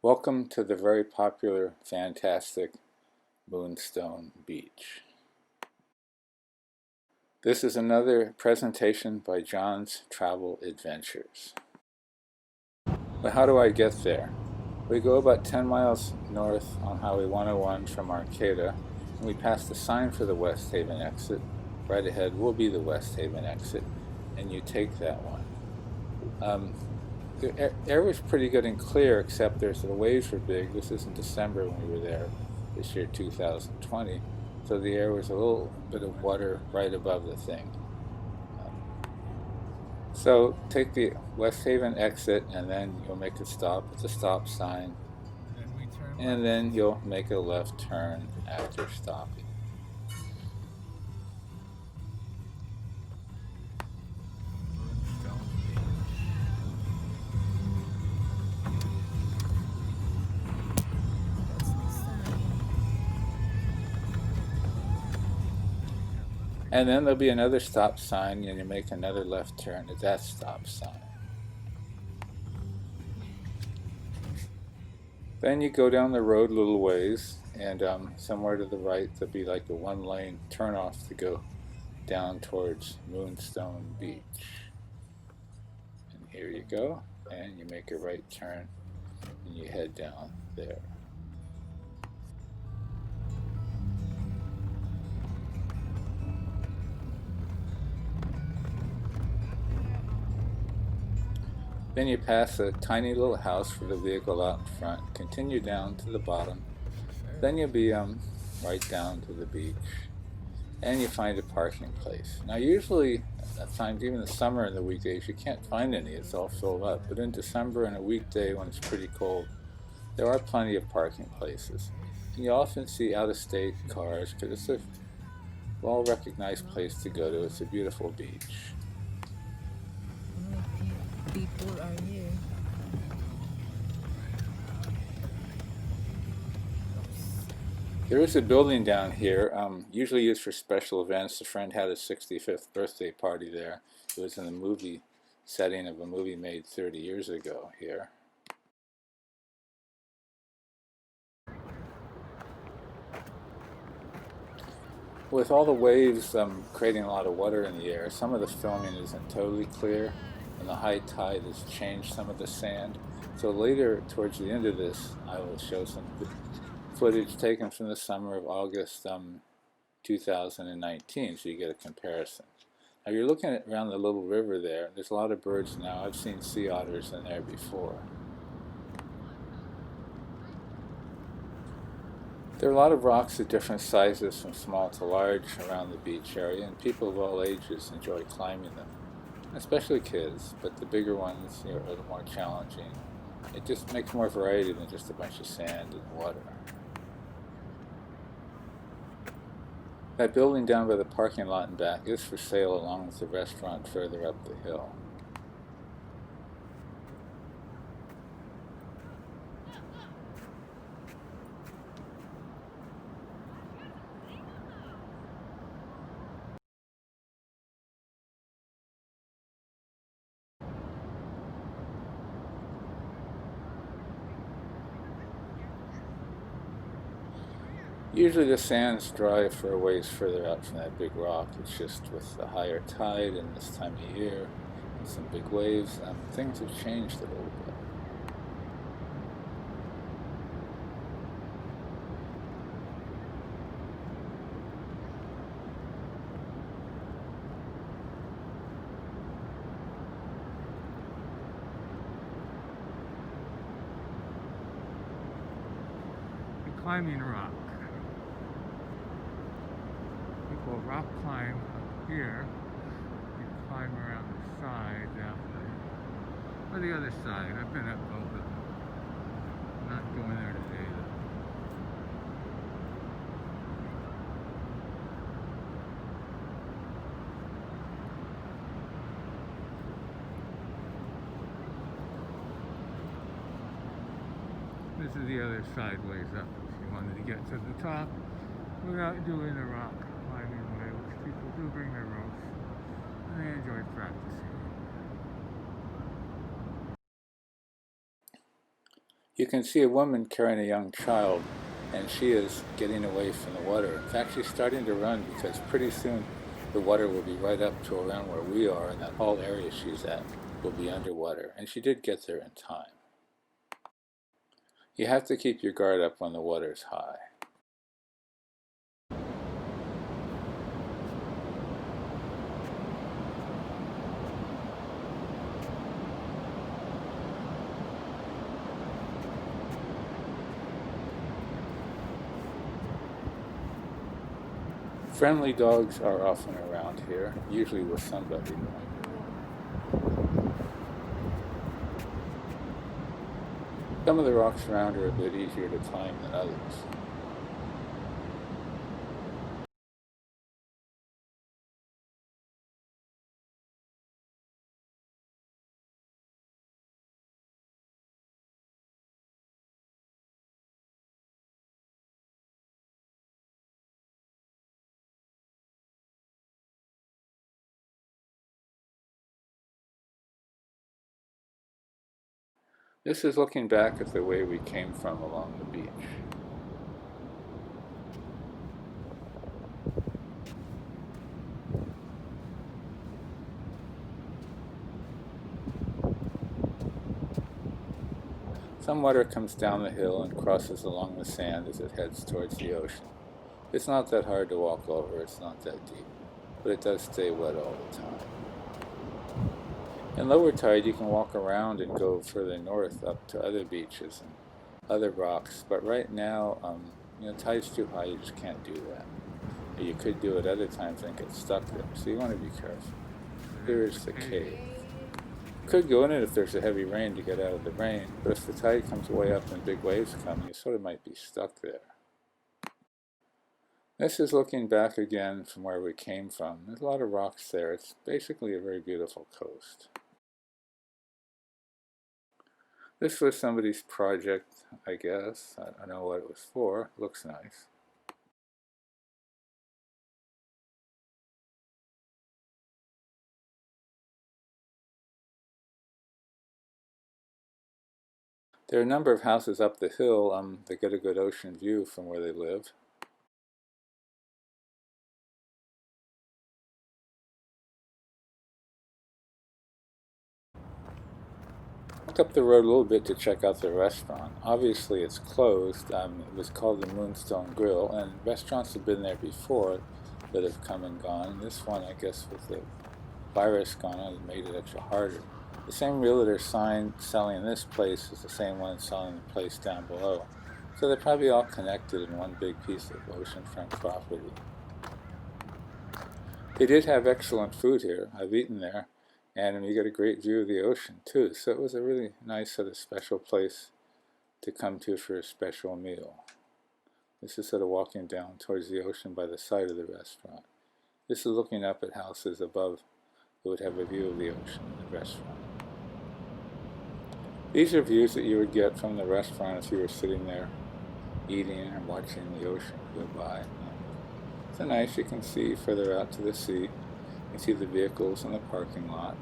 Welcome to the very popular, fantastic Moonstone Beach. This is another presentation by John's Travel Adventures. But how do I get there? We go about 10 miles north on Highway 101 from Arcata, and we pass the sign for the West Haven exit. Right ahead will be the West Haven exit, and you take that one. The air was pretty good and clear, except the waves were big. This is in December when we were there, this year 2020. So the air was a little bit of water right above the thing. So take the West Haven exit, and then you'll make a stop at the stop sign, and then you'll make a left turn after stopping. And then there'll be another stop sign, and you make another left turn at that stop sign. Then you go down the road a little ways, and somewhere to the right there'll be like a one-lane turnoff to go down towards Moonstone Beach. And here you go, and you make a right turn, and you head down there. Then you pass a tiny little house for the vehicle out in front, continue down to the bottom, then you'll be right down to the beach, and you find a parking place. Now usually at times, even in the summer and the weekdays, you can't find any, it's all filled up, but in December and a weekday when it's pretty cold, there are plenty of parking places. And you often see out-of-state cars because it's a well-recognized place to go to. It's a beautiful beach. People are here. There is a building down here, usually used for special events. A friend had a 65th birthday party there. It was in the movie setting of a movie made 30 years ago here. With all the waves creating a lot of water in the air, some of the filming isn't totally clear, and the high tide has changed some of the sand. So later, towards the end of this, I will show some footage taken from the summer of August 2019, so you get a comparison. Now you're looking at around the little river there. There's a lot of birds now. I've seen sea otters in there before. There are a lot of rocks of different sizes, from small to large, around the beach area, and people of all ages enjoy climbing them, especially kids, but the bigger ones are a little more challenging. It just makes more variety than just a bunch of sand and water. That building down by the parking lot and back is for sale, along with the restaurant further up the hill. Usually the sand's dry for a ways further out from that big rock. It's just with the higher tide and this time of year and some big waves, things have changed a little bit. The climbing rock. People rock climb up here. You climb around the side that way. Or the other side. I've been up both of them. I'm not going there today though. This is the other sideways up if you wanted to get to the top without doing the rock climbing way, which people do bring their ropes and they enjoy practicing. You can see a woman carrying a young child, and she is getting away from the water. In fact, she's starting to run because pretty soon the water will be right up to around where we are, and that whole area she's at will be underwater. And she did get there in time. You have to keep your guard up when the water's high. Friendly dogs are often around here, usually with somebody. Some of the rocks around are a bit easier to climb than others. This is looking back at the way we came from along the beach. Some water comes down the hill and crosses along the sand as it heads towards the ocean. It's not that hard to walk over, it's not that deep, but it does stay wet all the time. In lower tide, you can walk around and go further north up to other beaches and other rocks, but right now, tide's too high, you just can't do that. You could do it other times and get stuck there, so you want to be careful. Here is the cave. You could go in it if there's a heavy rain to get out of the rain, but if the tide comes way up and big waves come, you sort of might be stuck there. This is looking back again from where we came from. There's a lot of rocks there. It's basically a very beautiful coast. This was somebody's project, I guess. I don't know what it was for. It looks nice. There are a number of houses up the hill that get a good ocean view from where they live. Walked up the road a little bit to check out the restaurant. Obviously it's closed. It was called the Moonstone Grill, and restaurants have been there before that have come and gone. This one, I guess, with the virus gone on, it made it extra harder. The same realtor sign selling this place is the same one selling the place down below. So they're probably all connected in one big piece of oceanfront property. They did have excellent food here. I've eaten there. And you get a great view of the ocean too. So it was a really nice sort of special place to come to for a special meal. This is sort of walking down towards the ocean by the side of the restaurant. This is looking up at houses above that would have a view of the ocean and the restaurant. These are views that you would get from the restaurant if you were sitting there eating and watching the ocean go by. So nice, you can see further out to the sea. You can see the vehicles in the parking lot.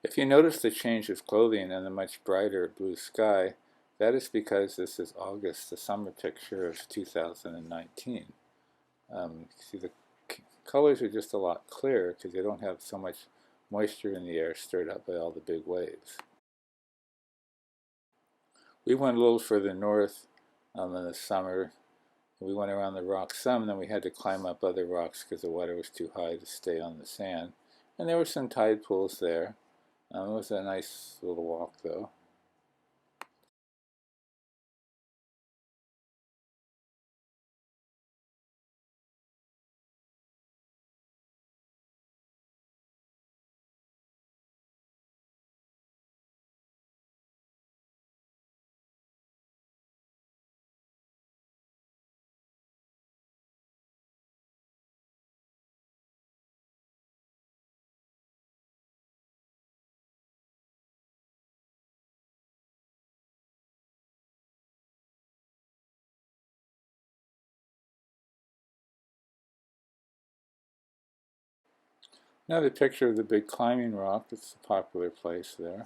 If you notice the change of clothing and the much brighter blue sky, that is because this is August, the summer picture of 2019. See, the colors are just a lot clearer because they don't have so much moisture in the air stirred up by all the big waves. We went a little further north in the summer We went around the rocks some, and then we had to climb up other rocks because the water was too high to stay on the sand. And there were some tide pools there. It was a nice little walk, though. Another picture of the big climbing rock. It's a popular place there.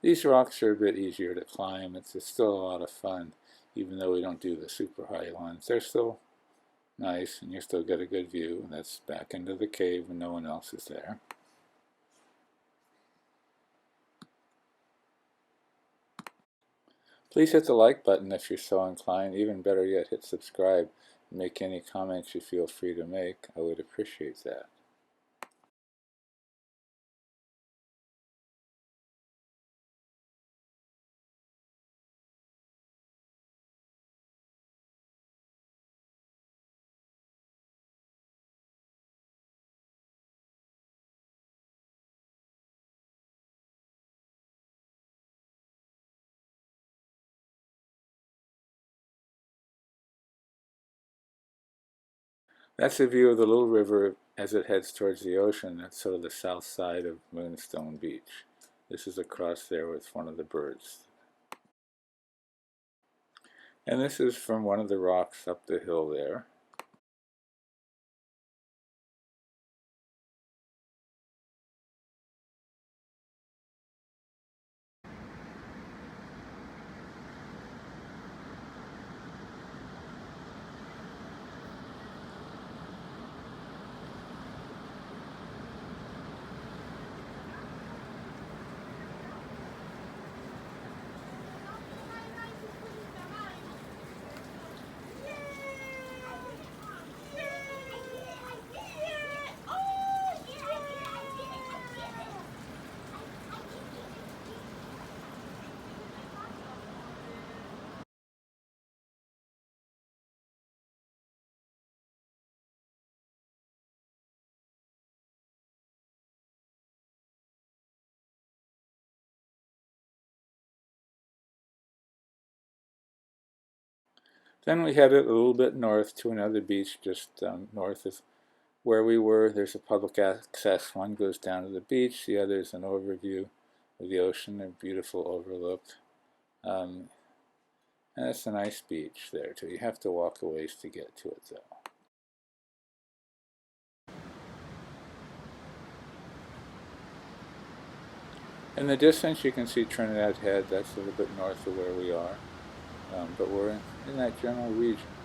These rocks are a bit easier to climb. It's still a lot of fun, even though we don't do the super high ones. They're still nice, and you still get a good view. That's back into the cave when no one else is there. Please hit the like button if you're so inclined. Even better yet, hit subscribe and make any comments you feel free to make. I would appreciate that. That's a view of the little river as it heads towards the ocean. That's sort of the south side of Moonstone Beach. This is across there with one of the birds. And this is from one of the rocks up the hill there. Then we headed a little bit north to another beach just north of where we were. There's a public access. One goes down to the beach, the other is an overview of the ocean, a beautiful overlook. And it's a nice beach there too. You have to walk a ways to get to it though. In the distance you can see Trinidad Head. That's a little bit north of where we are. But we're in that general region.